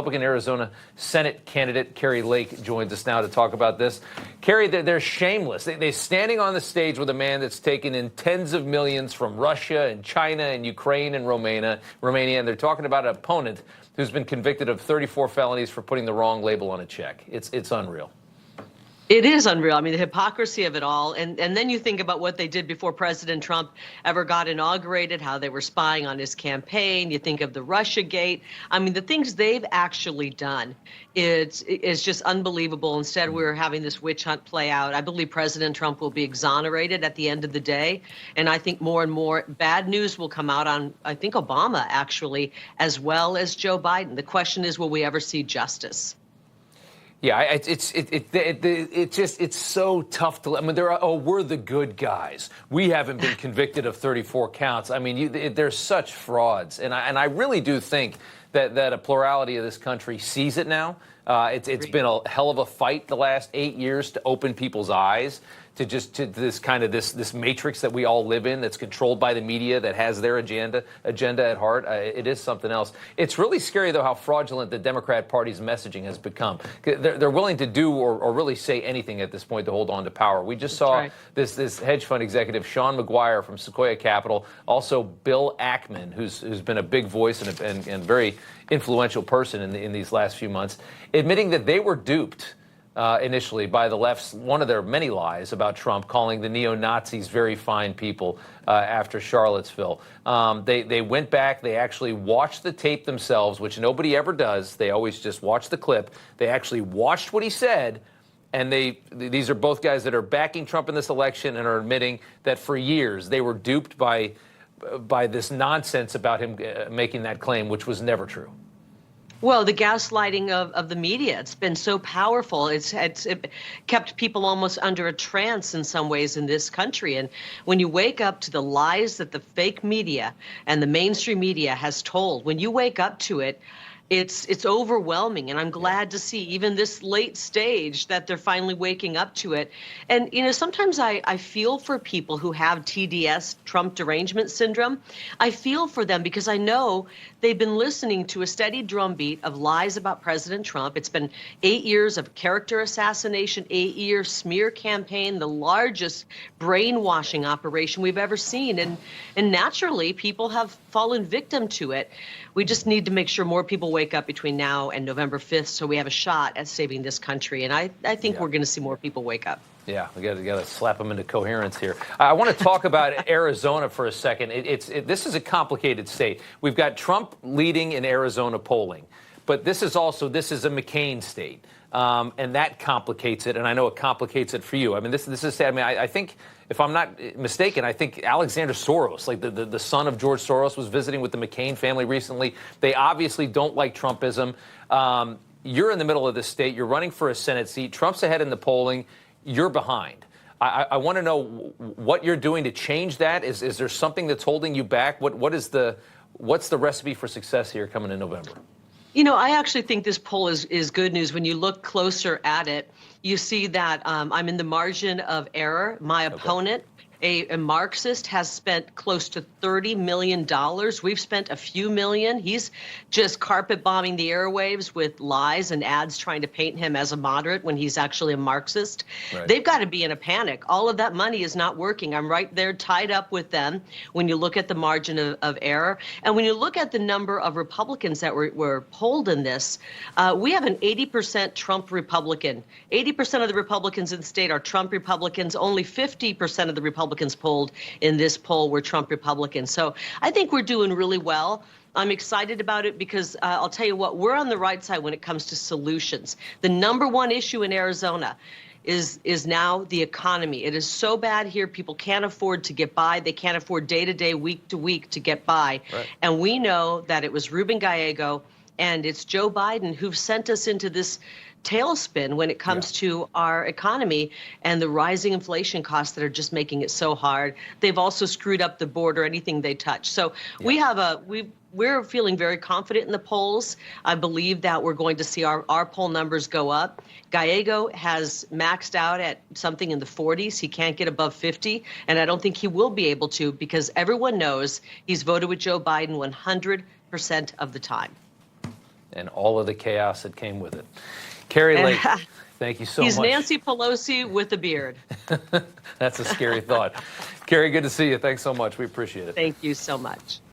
Republican Arizona Senate candidate Kari Lake joins us now to talk about this. Kari, they're shameless. They're standing on the stage with a man that's taken in tens of millions from Russia and China and Ukraine and Romania, and they're talking about an opponent who's been convicted of 34 felonies for putting the wrong label on a check. It's unreal. It is unreal. I mean, the hypocrisy of it all. And then you think about what they did before President Trump ever got inaugurated, how they were spying on his campaign. You think of the Russiagate. I mean, the things they've actually done, it's just unbelievable. Instead, we're having this witch hunt play out. I believe President Trump will be exonerated at the end of the day. And I think more and more bad news will come out on, I think, Obama, actually, as well as Joe Biden. The question is, will we ever see justice? Yeah, it's so tough to. I mean, we're the good guys. We haven't been convicted of 34 counts. I mean, they're such frauds, and I really do think that a plurality of this country sees it now. It's been a hell of a fight the last 8 years to open people's eyes to this kind of this matrix that we all live in, that's controlled by the media, that has their agenda at heart. It is something else. It's really scary, though, how fraudulent the Democrat Party's messaging has become. They're willing to do or really say anything at this point to hold on to power. We just saw this hedge fund executive, Sean McGuire from Sequoia Capital, also Bill Ackman, who's been a big voice and very influential person in these last few months, admitting that they were duped initially by the left's one of their many lies about Trump, calling the neo-Nazis very fine people after Charlottesville. They went back. They actually watched the tape themselves, which nobody ever does. They always just watch the clip. They actually watched what he said. And these are both guys that are backing Trump in this election and are admitting that for years they were duped by this nonsense about him making that claim, which was never true. Well, the gaslighting of the media, it's been so powerful. It kept people almost under a trance in some ways in this country. And when you wake up to the lies that the fake media and the mainstream media has told, when you wake up to it, it's overwhelming. And I'm glad to see, even this late stage, that they're finally waking up to it. And, you know, sometimes I feel for people who have TDS, Trump derangement syndrome. I feel for them because I know they've been listening to a steady drumbeat of lies about President Trump. It's been 8 years of character assassination, 8-year smear campaign, the largest brainwashing operation we've ever seen. And naturally, people have fallen victim to it. We just need to make sure more people wake up between now and November 5th so we have a shot at saving this country. And I think we're going to see more people wake up. Yeah, we got to slap them into coherence here. I want to talk about Arizona for a second. This is a complicated state. We've got Trump leading in Arizona polling, but this is a McCain state, and that complicates it. And I know it complicates it for you. I mean, this is sad. I mean, I think, if I'm not mistaken, I think Alexander Soros, like the son of George Soros, was visiting with the McCain family recently. They obviously don't like Trumpism. You're in the middle of the state. You're running for a Senate seat. Trump's ahead in the polling. You're behind. I want to know what you're doing to change that. Is there something that's holding you back? What's the recipe for success here coming in November? You know, I actually think this poll is good news. When you look closer at it, you see that I'm in the margin of error. My opponent, a Marxist, has spent close to $30 million. We've spent a few million. He's just carpet bombing the airwaves with lies and ads trying to paint him as a moderate when he's actually a Marxist. Right. They've got to be in a panic. All of that money is not working. I'm right there tied up with them when you look at the margin of error. And when you look at the number of Republicans that were polled in this, we have an 80% Trump Republican. 80% of the Republicans in the state are Trump Republicans. Only 50% of the Republicans polled in this poll were Trump Republicans. So I think we're doing really well. I'm excited about it because I'll tell you what, we're on the right side when it comes to solutions. The number one issue in Arizona is now the economy. It is so bad here, people can't afford to get by. They can't afford day-to-day, week-to-week to get by. Right. And we know that it was Ruben Gallego and it's Joe Biden who've sent us into this tailspin when it comes to our economy and the rising inflation costs that are just making it so hard. They've also screwed up the border, anything they touch. So we're feeling very confident in the polls. I believe that we're going to see our poll numbers go up. Gallego has maxed out at something in the 40s. He can't get above 50, and I don't think he will be able to because everyone knows he's voted with Joe Biden 100% of the time. and all of the chaos that came with it. Kari Lake, thank you so much. He's Nancy Pelosi with a beard. That's a scary thought. Kari, good to see you. Thanks so much. We appreciate it. Thank you so much.